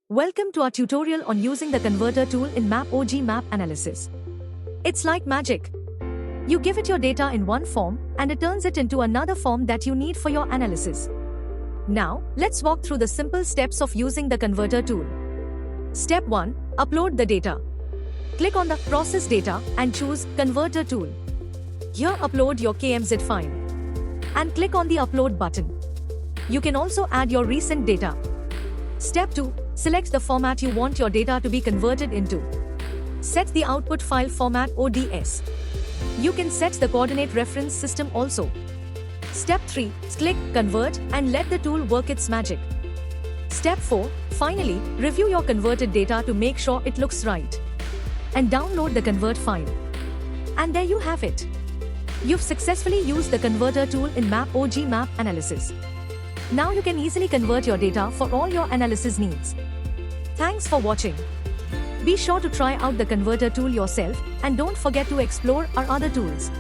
Welcome to our tutorial on using the converter tool in MAPOG Map Analysis. It's like magic. You give it your data in one form, and it turns it into another form that you need for your analysis. Now, let's walk through the simple steps of using the converter tool. Step 1. Upload the data. Click on the Process Data and choose Converter Tool. Here upload your KMZ file. And click on the Upload button. You can also add your recent data. Step 2. Select the format you want your data to be converted into. Set the output file format ODS. You can set the coordinate reference system also. Step 3. Click Convert and let the tool work its magic. Step 4. Finally, review your converted data to make sure it looks right. And download the convert file. And there you have it. You've successfully used the converter tool in MAPOG Map Analysis. Now you can easily convert your data for all your analysis needs. Thanks for watching. Be sure to try out the converter tool yourself and don't forget to explore our other tools.